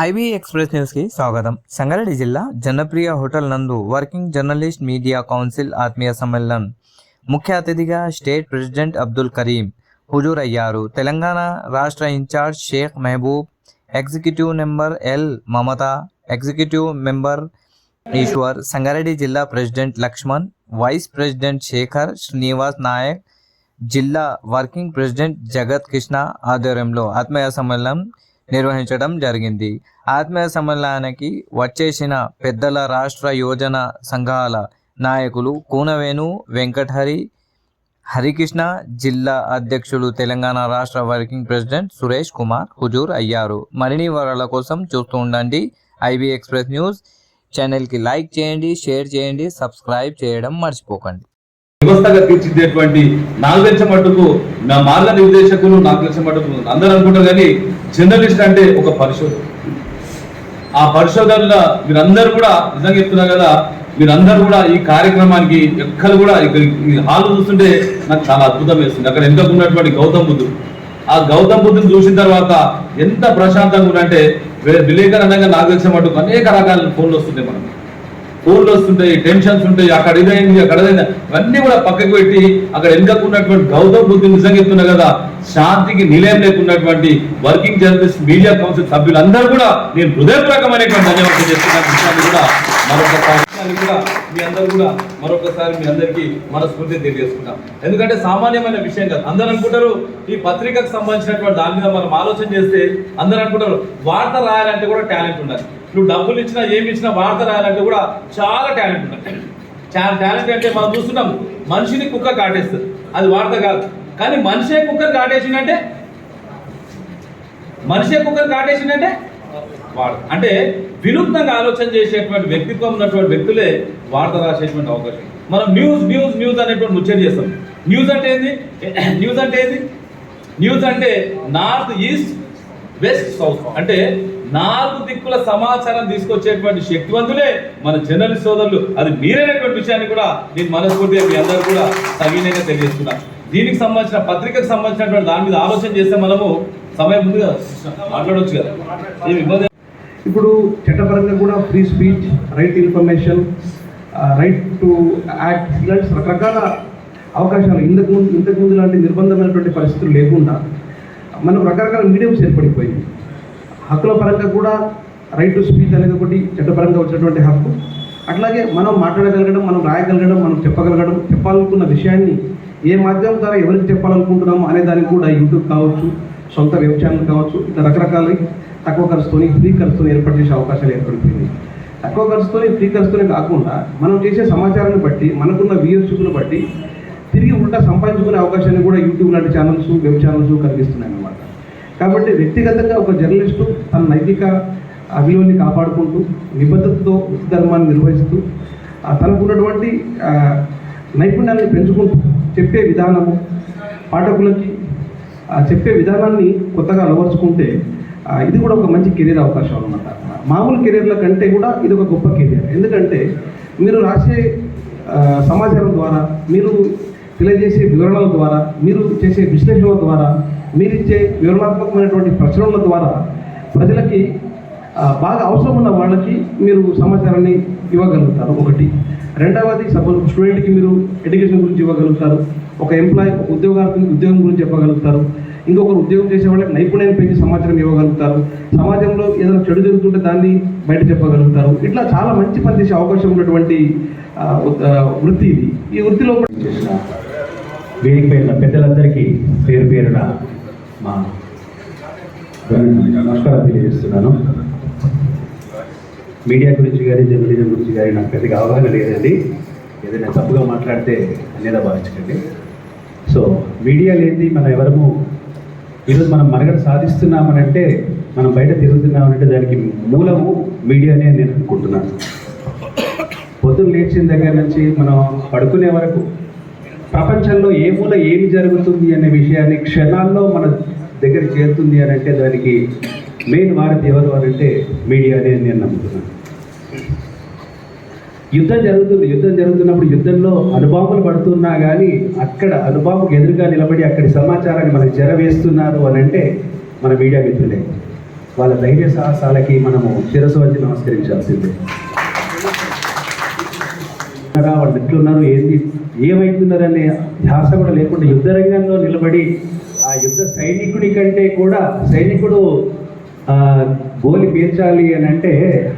IB express న్యూస్కి స్వాగతం. సంగారెడ్డి జిల్లా జనప్రియ హోటల్ నందు వర్కింగ్ జర్నలిస్ట్ మీడియా కౌన్సిల్ ఆత్మీయ సమ్మేళనం ముఖ్య అతిథిగా స్టేట్ ప్రెసిడెంట్ అబ్దుల్ కరీం హుజూర్ అయ్యారు. తెలంగాణ రాష్ట్ర incharge Sheikh Mahboob, executive member L Mamata, executive member Eshwar, Sangareddy జిల్లా president Lakshman, vice president Shekhar, Srinivas Naik, జిల్లా వర్కింగ్ ప్రెసిడెంట్ జగత్ కృష్ణ ఆధ్వర్యంలో ఆత్మీయ సమ్మేళనం నిర్వహించడం జరిగింది. ఆత్మీయ సమ్మేళనానికి వచ్చేసిన పెద్దల రాష్ట్ర యోజన సంఘాల నాయకులు కూనవేణు వెంకటహరి, హరికృష్ణ, జిల్లా అధ్యక్షులు తెలంగాణ రాష్ట్ర వర్కింగ్ ప్రెసిడెంట్ సురేష్ కుమార్ హుజూర్ అయ్యారు. మరిన్ని వివరాల కోసం చూస్తూ ఉండండి ఐబీ ఎక్స్ప్రెస్ న్యూస్. ఛానల్కి లైక్ చేయండి, షేర్ చేయండి, సబ్స్క్రైబ్ చేయడం మర్చిపోకండి. వ్యవస్థగా తీర్చిదేటువంటి నాకు తెలిసిన మట్టుకు నా మార్గ నిర్దేశకులు నాకు తెలిసిన మట్టుకు అందరూ అనుకుంటారు, కానీ జర్నలిస్ట్ అంటే ఒక పరిశోధన. ఆ పరిశోధనల మీరందరూ కూడా నిజంగా చెప్తున్నారు కదా, మీరందరూ కూడా ఈ కార్యక్రమానికి ఎక్కడ కూడా ఈ హాల్ చూస్తుంటే నాకు చాలా అద్భుతం వేస్తుంది. అక్కడ వెనుక ఉన్నటువంటి గౌతమ్ బుద్ధుడు, ఆ గౌతమ్ బుద్ధుని చూసిన తర్వాత ఎంత ప్రశాంతంగా ఉందంటే విలేకరు అనగా నాకు తెలిసిన మట్టుకు అనేక రకాల ఫోన్లు వస్తుంటాయి, మనం ఫోన్లు వస్తుంటాయి, టెన్షన్స్ ఉంటాయి, అక్కడ ఇదైంది అక్కడ ఇదైంది, అవన్నీ కూడా పక్కకు పెట్టి అక్కడ వెనుకకున్నటువంటి గౌతమ్ బుద్ధుని నిజంగా చెప్తున్నా కదా, శాంతికి నిలయం లేకున్నటువంటి వర్కింగ్ జర్నలిస్ట్ మీడియా కౌన్సిల్ సభ్యులందరూ కూడా నేను హృదయపూర్వకమైనటువంటి ధన్యవాదాలు చేస్తున్న విషయాన్ని కూడా మరొకసారి మీ అందరికీ మనస్ఫూర్తి తెలియజేసుకుంటాం. ఎందుకంటే సామాన్యమైన విషయం కాదు. అందరూ అనుకుంటారు ఈ పత్రికకు సంబంధించినటువంటి దాని మీద మనం ఆలోచన చేస్తే అందరూ అనుకుంటారు వార్త రాయాలంటే కూడా టాలెంట్ ఉండాలి. నువ్వు డబ్బులు ఇచ్చినా ఏమి ఇచ్చినా వార్త రాయాలంటే కూడా చాలా టాలెంట్ ఉండాలి. చాలా టాలెంట్ అంటే మనం చూస్తున్నాం, మనిషిని కుక్క కాటేస్తుంది, అది వార్త కాదు. కానీ మనిషే కుక్కర్ కాటేసిందంటే వాడు అంటే వినూత్నంగా ఆలోచన చేసేటువంటి వ్యక్తిత్వం ఉన్నటువంటి వ్యక్తులే వార్త రాసేటువంటి అవకాశం. మనం న్యూస్ న్యూస్ న్యూస్ అనేటువంటి ముచ్చట చేస్తాం. న్యూస్ అంటే ఏంది? న్యూస్ అంటే నార్త్, ఈస్ట్, వెస్ట్, సౌత్ అంటే 4 దిక్కుల సమాచారం తీసుకొచ్చేటువంటి శక్తివంతులే మన జర్నలిస్ట్ సోదరులు. అది మీరైనటువంటి విషయాన్ని కూడా నేను మనస్ఫూర్తిగా మీ అందరూ కూడా సవినయంగా తెలియజేస్తున్నాను. దీనికి సంబంధించిన పత్రికకు సంబంధించినటువంటి దాని మీద ఆలోచన చేస్తే మనము సమయం ముందుగా మాట్లాడవచ్చు కదా. ఇప్పుడు చట్టపరంగా కూడా free speech, right information, right to act, ఇలాంటి రకరకాల అవకాశాలు ఇంతకుముందు లాంటి నిర్బంధమైనటువంటి పరిస్థితులు లేకుండా మనం రకరకాల మీడియంస్ ఏర్పడిపోయింది. హక్కుల పరంగా కూడా రైట్ టు స్పీచ్ అనేది ఒకటి చట్టపరంగా వచ్చినటువంటి హక్కు. అట్లాగే మనం మాట్లాడగలగడం, మనం రాయగలగడం, మనం చెప్పగలగడం, చెప్పాలనుకున్న విషయాన్ని ఏ మాధ్యమం ద్వారా ఎవరికి చెప్పాలనుకుంటున్నాము అనే దానికి కూడా యూట్యూబ్ కావచ్చు, సొంత వెబ్ ఛానల్ కావచ్చు, ఇట్లా రకరకాల తక్కువ ఖర్చుతోని ఫ్రీ ఖర్చుతో ఏర్పాటు చేసే అవకాశాలు ఏర్పడిపోయింది. తక్కువ ఖర్చుతోని ఫ్రీ ఖర్చుతోనే కాకుండా మనం చేసే సమాచారాన్ని బట్టి, మనకున్న వ్యూవర్షిప్ను బట్టి తిరిగి ఉల్టా సంపాదించుకునే అవకాశాన్ని కూడా యూట్యూబ్ లాంటి ఛానల్స్, వెబ్ ఛానల్స్ కలిగిస్తున్నాయి అన్నమాట. కాబట్టి వ్యక్తిగతంగా ఒక జర్నలిస్టు తన నైతిక విలువల్ని కాపాడుకుంటూ, నిబద్ధతతో ధర్మాన్ని నిర్వహిస్తూ, తనకున్నటువంటి నైపుణ్యాన్ని పెంచుకుంటూ చెప్పే విధానము, పాఠకులకి చెప్పే విధానాన్ని కొత్తగా అలవర్చుకుంటే ఇది కూడా ఒక మంచి కెరీర్ అవకాశం అన్నమాట. మామూలు కెరీర్ల కంటే కూడా ఇది ఒక గొప్ప కెరీర్. ఎందుకంటే మీరు రాసే సమాచారం ద్వారా, మీరు తెలియజేసే వివరణల ద్వారా, మీరు చేసే విశ్లేషణల ద్వారా, మీరిచ్చే వివరణాత్మకమైనటువంటి ప్రచురణల ద్వారా ప్రజలకి బాగా అవసరం ఉన్న వాళ్ళకి మీరు సమాచారాన్ని ఇవ్వగలుగుతారు. ఒకటి. రెండవది, సపోజ్ స్టూడెంట్కి మీరు ఎడ్యుకేషన్ గురించి ఇవ్వగలుగుతారు. ఒక ఎంప్లాయీ, ఒక ఉద్యోగార్థికి ఉద్యోగం గురించి చెప్పగలుగుతారు. ఇంకొకరు ఉద్యోగం చేసే వాళ్ళకి నైపుణ్యాన్ని పెంచి సమాచారం ఇవ్వగలుగుతారు. సమాజంలో ఏదైనా చెడు జరుగుతుంటే దాన్ని బయట చెప్పగలుగుతారు. ఇట్లా చాలా మంచి పని చేసే అవకాశం ఉన్నటువంటి వృత్తి ఇది. ఈ వృత్తిలో చేసిన వేదిక పైన పెద్దలందరికీ పేరు పేరున మా నమస్కారం తెలియజేస్తున్నాను. మీడియా గురించి కానీ జర్నలిజం గురించి కానీ నాకు పెద్దగా అవగాహన లేదండి. ఏదైనా తప్పుగా మాట్లాడితే అనేదా భావించకండి. సో మీడియా లేనిది మనం ఎవరము ఈరోజు మనం మనుగడ సాధిస్తున్నామనంటే, మనం బయట తిరుగుతున్నామనంటే దానికి మూలము మీడియానే నేను అనుకుంటున్నాను. పొద్దున్న లేచిన దగ్గర నుంచి మనం పడుకునే వరకు ప్రపంచంలో ఏ మూల ఏమి జరుగుతుంది అనే విషయాన్ని క్షణాల్లో మన దగ్గర చేరుతుంది అని అంటే దానికి మెయిన్ వారధి ఎవరు అని అంటే మీడియా అనేది నేను నమ్ముతున్నాను. యుద్ధం జరుగుతున్నప్పుడు యుద్ధంలో అణుబాంబులు పడుతున్నా కానీ అక్కడ అణుబాంబుకు ఎదురుగా నిలబడి అక్కడి సమాచారాన్ని మనకు చేరవేస్తున్నారు అని అంటే మన మీడియా మిత్రులే. వాళ్ళ ధైర్య సాహసాలకి మనము శిరస్సు వంచి నమస్కరించాల్సిందే. వాళ్ళు ఎట్లున్నారు, ఏంది, ఏమవుతున్నారనే ధ్యాస కూడా లేకుండా యుద్ధ రంగంలో నిలబడి ఆ యుద్ధ సైనికుడి కంటే కూడా సైనికుడు గోలి పేర్చాలి అని అంటే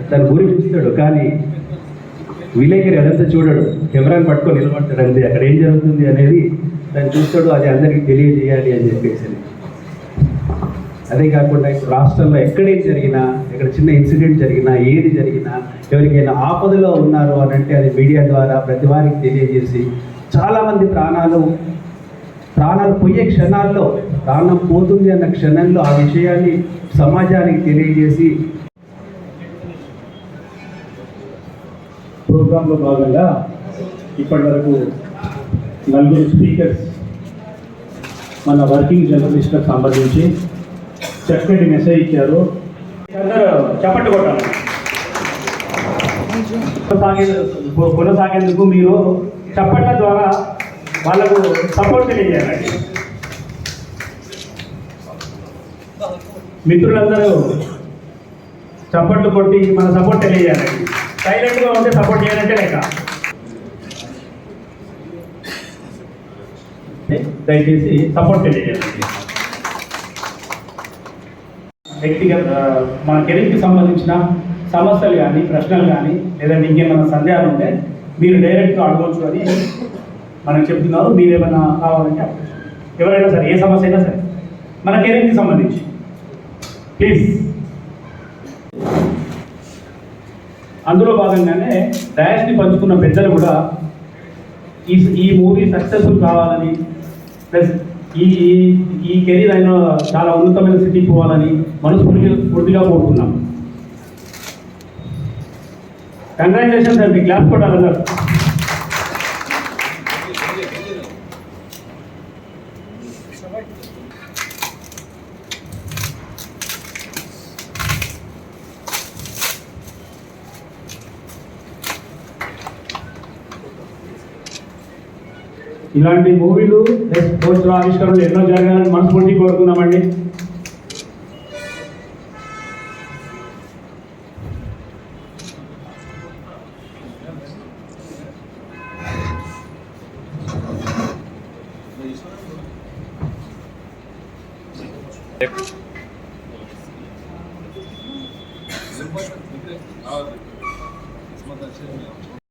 దాని గురి చూస్తాడు, కానీ విలేకరి అదంతా చూడడు, కెమెరాని పట్టుకొని నిలబడతాడు అంతే. అక్కడ ఏం జరుగుతుంది అనేది దాన్ని చూస్తాడు, అది అందరికీ తెలియజేయాలి అని చెప్పేసి. అదే కాకుండా ఇప్పుడు రాష్ట్రంలో ఎక్కడేం జరిగినా, ఎక్కడ చిన్న ఇన్సిడెంట్ జరిగినా, ఏది జరిగినా, ఎవరికైనా ఆపదలో ఉన్నారు అని అంటే అది మీడియా ద్వారా ప్రతి వారికి తెలియజేసి చాలామంది ప్రాణాలు పోయే క్షణాల్లో, ప్రాణం పోతుంది అన్న క్షణంలో ఆ విషయాన్ని సమాజానికి తెలియజేసి ప్రోగ్రాంలో భాగంగా ఇప్పటి వరకు 4 స్పీకర్స్ మన వర్కింగ్ జర్నలిస్ట్లకు సంబంధించి చక్కటి మెసేజ్ ఇచ్చారు. అందరూ చప్పట్లు కొట్టాలి. కొనసాగేందుకు మీరు చప్పట్ల ద్వారా వాళ్ళకు సపోర్ట్ తెలియజేయాలండి. మిత్రులందరూ చప్పట్లు కొట్టి మన సపోర్ట్ తెలియజేయాలండి. సైలెంట్గా ఉంటే సపోర్ట్ చేయాలంటే లేక దయచేసి సపోర్ట్ తెలియజేయాలండి. వ్యక్తిగత మన కెరీర్కి సంబంధించిన సమస్యలు కానీ, ప్రశ్నలు కానీ, లేదంటే ఇంకేమైనా సందేహాలు ఉంటే మీరు డైరెక్ట్గా అడగవచ్చు అని మనకు చెప్తున్నారు. మీరు ఏమైనా కావాలంటే ఎవరైనా సరే, ఏ సమస్య అయినా సరే మన కెరీర్కి సంబంధించి ప్లీజ్. అందులో భాగంగానే డయాస్ని పంచుకున్న పెద్దలు కూడా ఈ మూవీ సక్సెస్ఫుల్ కావాలని, ప్లస్ ఈ కెరీర్ అయిన చాలా ఉన్నతమైన స్థితికి పోవాలని మనస్ఫూర్తిగా కోరుకున్నాం. కంగ్రాచులేషన్స్ అండి, క్లాస్ కొట్టాలన్నారు. ఇలాంటి మూవీలు పోస్టర్ ఆవిష్కరణలు ఎన్నో జరగాలని మనస్ఫూర్తి కోరుకున్నామండి.